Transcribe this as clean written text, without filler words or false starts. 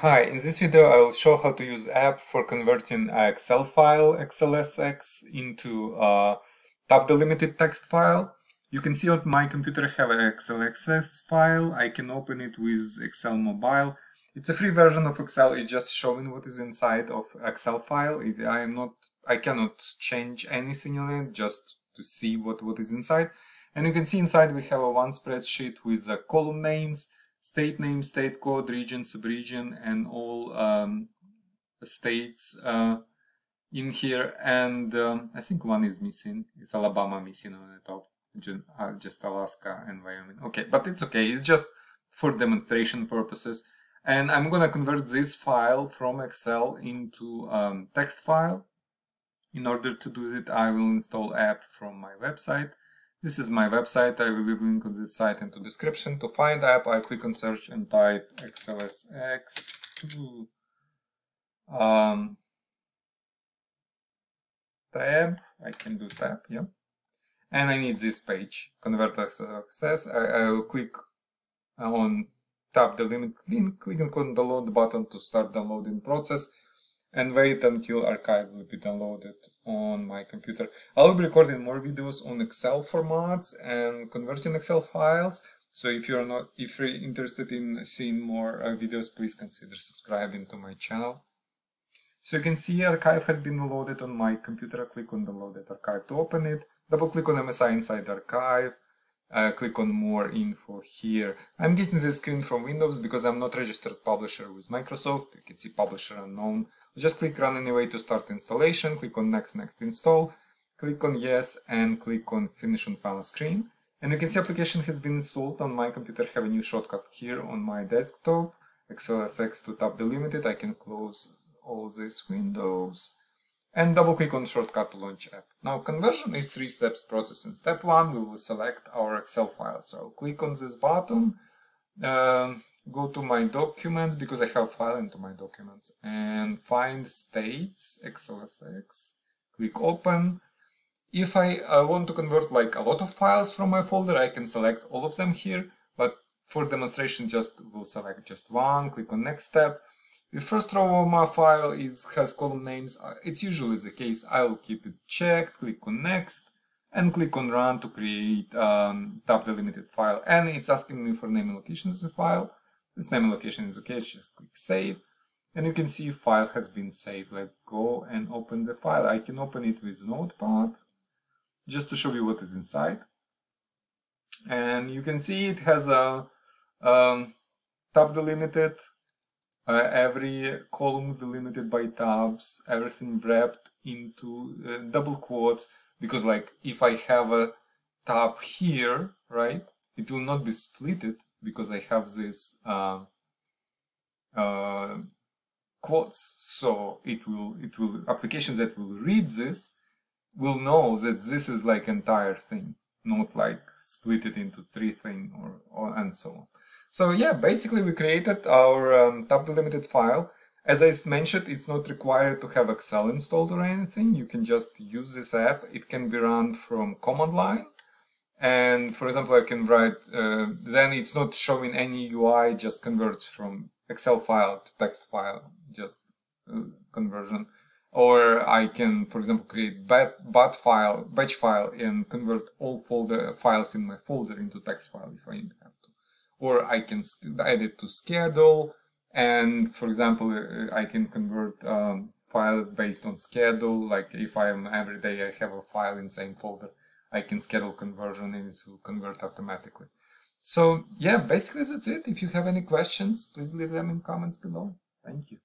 Hi, in this video I will show how to use app for converting an Excel file XLSX into a tab delimited text file. You can see on my computer I have an XLSX file. I can open it with Excel Mobile. It's a free version of Excel. It's just showing what is inside of Excel file. I cannot change anything in it, just to see what is inside. And you can see inside we have a one spreadsheet with the column names, state name, state code, region, subregion, and all states in here. And I think one is missing. It's Alabama missing on the top. Just Alaska and Wyoming. Okay, but it's okay. It's just for demonstration purposes. And I'm gonna convert this file from Excel into text file. In order to do it, I will install app from my website. This is my website. I will leave a link on this site into description. To find app, I click on search and type XLSX2 tab. I can do tab, yeah. And I need this page, convert access. I will click on tab delimit link, click on the download button to start downloading process, and wait until archive will be downloaded on my computer. I'll be recording more videos on Excel formats and converting Excel files. So if you're interested in seeing more videos, please consider subscribing to my channel. So you can see archive has been loaded on my computer. Click on downloaded archive to open it. Double click on MSI inside archive. Click on more info here. I'm getting this screen from Windows because I'm not registered publisher with Microsoft. You can see publisher unknown. Just click run anyway to start installation. Click on next install. Click on yes and click on finish on final screen. And you can see application has been installed on my computer. I have a new shortcut here on my desktop. XLSX2 tab delimited. I can close all these windows and double click on shortcut to launch app. Now conversion is 3 steps process. In step 1 we will select our Excel file. So I'll click on this button, go to my documents because I have file into my documents, and find states XLSX, click open. If I want to convert like a lot of files from my folder, I can select all of them here, but for demonstration we'll select just one, click on next step. The first row of my file has column names. It's usually the case. I will keep it checked, click on next, and click on run to create tab delimited file. And it's asking me for name and location of the file. This name and location is okay, just click save. And you can see file has been saved. Let's go and open the file. I can open it with Notepad, just to show you what is inside. And you can see it has a tab delimited. Every column delimited by tabs, everything wrapped into double quotes, because like if I have a tab here, right, it will not be splitted because I have this quotes. So it will applications that will read this will know that this is like entire thing, not like split it into 3 things or and so on. So yeah, basically we created our tab delimited file. As I mentioned, it's not required to have Excel installed or anything. You can just use this app. It can be run from command line. And for example, I can write, then it's not showing any UI, just converts from Excel file to text file, just conversion. Or I can, for example, create batch file and convert all files in my folder into text file if I have to. Or I can add it to schedule, and for example, I can convert files based on schedule. Like if every day I have a file in the same folder, I can schedule conversion and it will convert automatically. So yeah, basically that's it. If you have any questions, please leave them in comments below. Thank you.